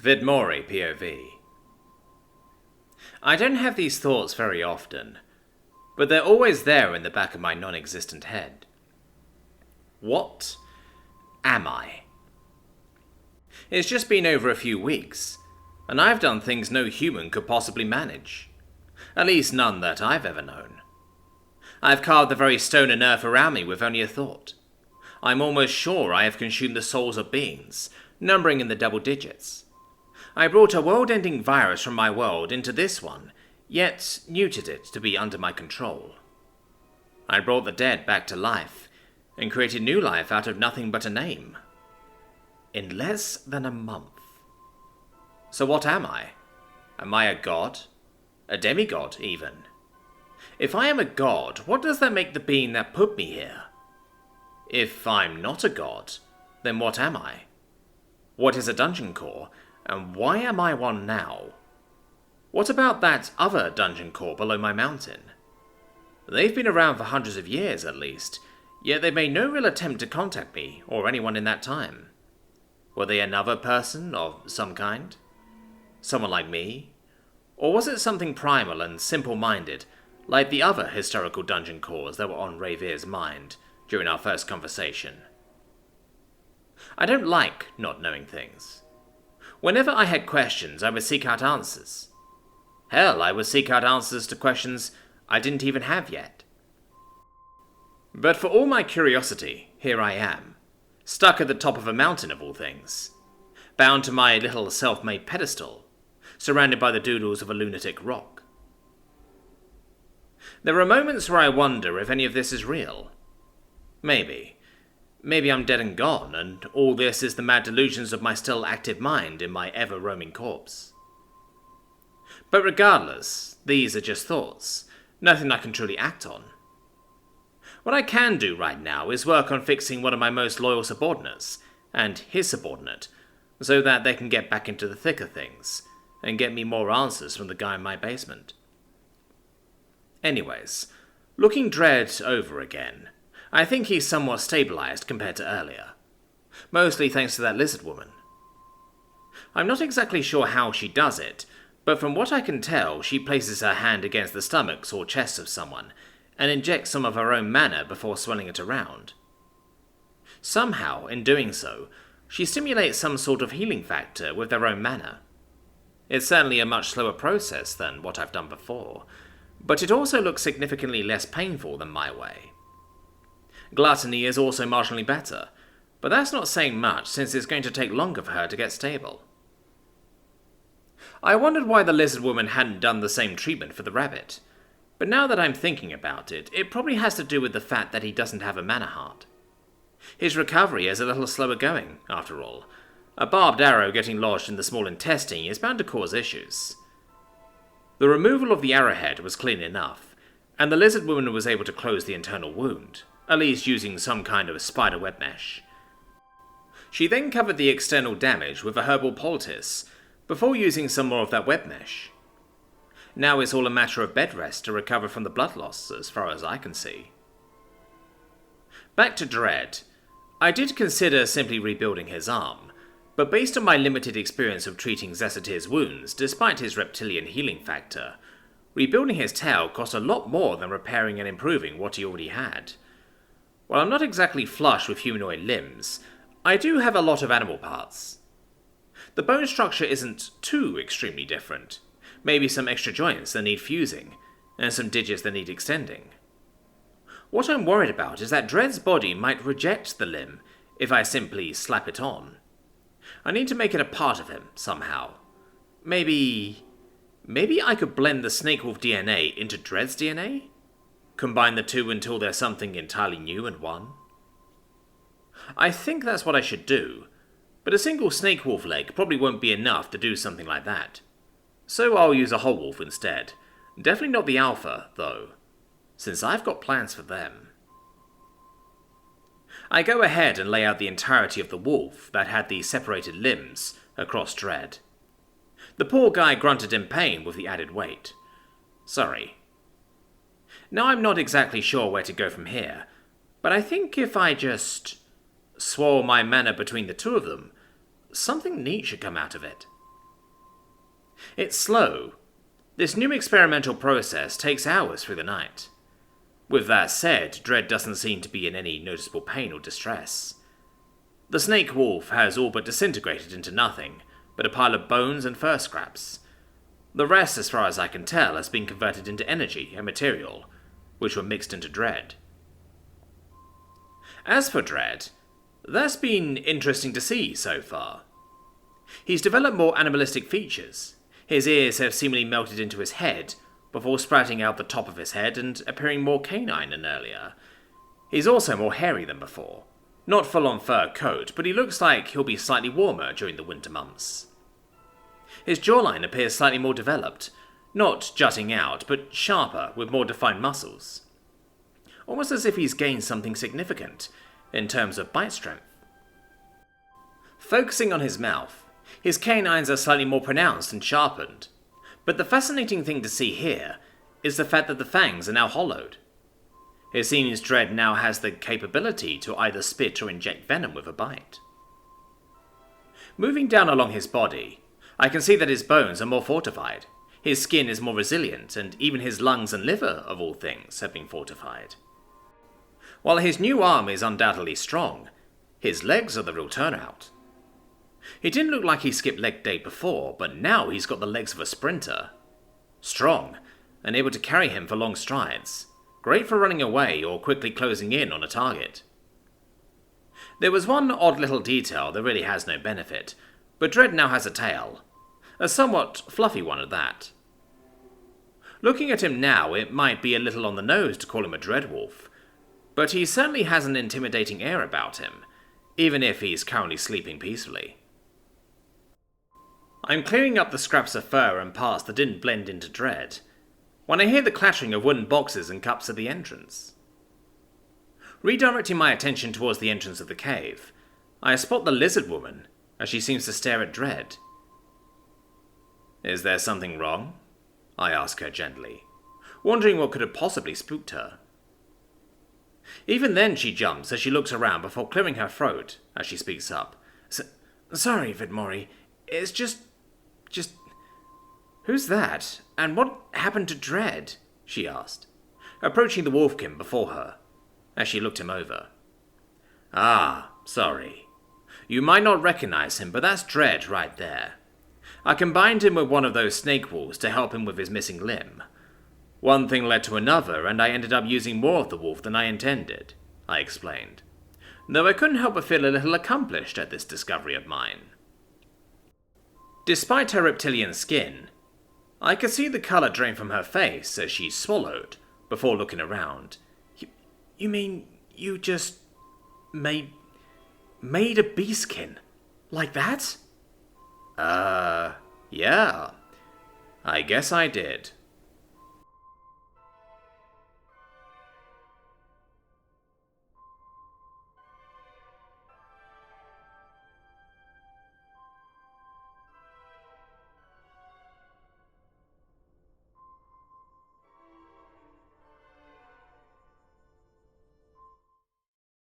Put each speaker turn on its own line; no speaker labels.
Vidmori POV. I don't have these thoughts very often, but they're always there in the back of my non-existent head. What am I? It's just been over a few weeks, and I've done things no human could possibly manage. At least none that I've ever known. I've carved the very stone and earth around me with only a thought. I'm almost sure I have consumed the souls of beings, numbering in the double digits. I brought a world-ending virus from my world into this one, yet neutered it to be under my control. I brought the dead back to life, and created new life out of nothing but a name. In less than a month. So what am I? Am I a god? A demigod, even? If I am a god, what does that make the being that put me here? If I'm not a god, then what am I? What is a dungeon core, and why am I one now? What about that other dungeon core below my mountain? They've been around for hundreds of years at least, yet they made no real attempt to contact me or anyone in that time. Were they another person of some kind? Someone like me? Or was it something primal and simple-minded, like the other historical dungeon cores that were on Ravir's mind during our first conversation? I don't like not knowing things. Whenever I had questions, I would seek out answers. Hell, I would seek out answers to questions I didn't even have yet. But for all my curiosity, here I am, stuck at the top of a mountain of all things, bound to my little self-made pedestal, surrounded by the doodles of a lunatic rock. There are moments where I wonder if any of this is real. Maybe. Maybe I'm dead and gone, and all this is the mad delusions of my still active mind in my ever-roaming corpse. But regardless, these are just thoughts, nothing I can truly act on. What I can do right now is work on fixing one of my most loyal subordinates, and his subordinate, so that they can get back into the thick of things, and get me more answers from the guy in my basement. Anyways, looking Dredd over again, I think he's somewhat stabilized compared to earlier. Mostly thanks to that lizard woman. I'm not exactly sure how she does it, but from what I can tell, she places her hand against the stomachs or chests of someone, and injects some of her own mana before swirling it around. Somehow, in doing so, she stimulates some sort of healing factor with their own mana. It's certainly a much slower process than what I've done before, but it also looks significantly less painful than my way. Gluttony is also marginally better, but that's not saying much since it's going to take longer for her to get stable. I wondered why the lizard woman hadn't done the same treatment for the rabbit, but now that I'm thinking about it, it probably has to do with the fact that he doesn't have a mana heart. His recovery is a little slower going, after all. A barbed arrow getting lodged in the small intestine is bound to cause issues. The removal of the arrowhead was clean enough, and the lizard woman was able to close the internal wound, at least using some kind of spider web mesh. She then covered the external damage with a herbal poultice, before using some more of that web mesh. Now it's all a matter of bed rest to recover from the blood loss, as far as I can see. Back to Dredd. I did consider simply rebuilding his arm, but based on my limited experience of treating Zessatir's wounds, despite his reptilian healing factor, rebuilding his tail cost a lot more than repairing and improving what he already had. While I'm not exactly flush with humanoid limbs, I do have a lot of animal parts. The bone structure isn't too extremely different. Maybe some extra joints that need fusing, and some digits that need extending. What I'm worried about is that Dredd's body might reject the limb if I simply slap it on. I need to make it a part of him, somehow. Maybe I could blend the Snakewolf DNA into Dredd's DNA? Combine the two until there's something entirely new and one? I think that's what I should do, but a single Snakewolf leg probably won't be enough to do something like that. So I'll use a whole wolf instead. Definitely not the alpha, though, since I've got plans for them. I go ahead and lay out the entirety of the wolf that had the separated limbs across Dredd. The poor guy grunted in pain with the added weight. Sorry. Now I'm not exactly sure where to go from here, but I think if I just swirl my mana between the two of them, something neat should come out of it. It's slow. This new experimental process takes hours through the night. With that said, Dread doesn't seem to be in any noticeable pain or distress. The snake wolf has all but disintegrated into nothing but a pile of bones and fur scraps. The rest, as far as I can tell, has been converted into energy and material, which were mixed into Dread. As for Dread, that's been interesting to see so far. He's developed more animalistic features. His ears have seemingly melted into his head, before sprouting out the top of his head and appearing more canine than earlier. He's also more hairy than before. Not full-on fur coat, but he looks like he'll be slightly warmer during the winter months. His jawline appears slightly more developed, not jutting out, but sharper, with more defined muscles. Almost as if he's gained something significant, in terms of bite strength. Focusing on his mouth, his canines are slightly more pronounced and sharpened, but the fascinating thing to see here is the fact that the fangs are now hollowed. It seems Dread now has the capability to either spit or inject venom with a bite. Moving down along his body, I can see that his bones are more fortified, his skin is more resilient, and even his lungs and liver, of all things, have been fortified. While his new arm is undoubtedly strong, his legs are the real turnout. He didn't look like he skipped leg day before, but now he's got the legs of a sprinter. Strong, and able to carry him for long strides. Great for running away or quickly closing in on a target. There was one odd little detail that really has no benefit, but Dread now has a tail. A somewhat fluffy one at that. Looking at him now, it might be a little on the nose to call him a dreadwolf, but he certainly has an intimidating air about him, even if he's currently sleeping peacefully. I'm clearing up the scraps of fur and parts that didn't blend into Dread, when I hear the clattering of wooden boxes and cups at the entrance. Redirecting my attention towards the entrance of the cave, I spot the lizard woman, as she seems to stare at Dread. "Is there something wrong?" I ask her gently, wondering what could have possibly spooked her. Even then she jumps as she looks around before clearing her throat as she speaks up. Sorry, Vidmori, it's just... Who's that? And what happened to Dread?" she asked, approaching the wolfkin before her, as she looked him over. "Ah, sorry. You might not recognize him, but that's Dread right there. I combined him with one of those snake wolves to help him with his missing limb. One thing led to another, and I ended up using more of the wolf than I intended," I explained, though I couldn't help but feel a little accomplished at this discovery of mine. Despite her reptilian skin, I could see the colour drain from her face as she swallowed, before looking around. You mean you just made a beastkin? Like that?" Yeah. I guess I did,"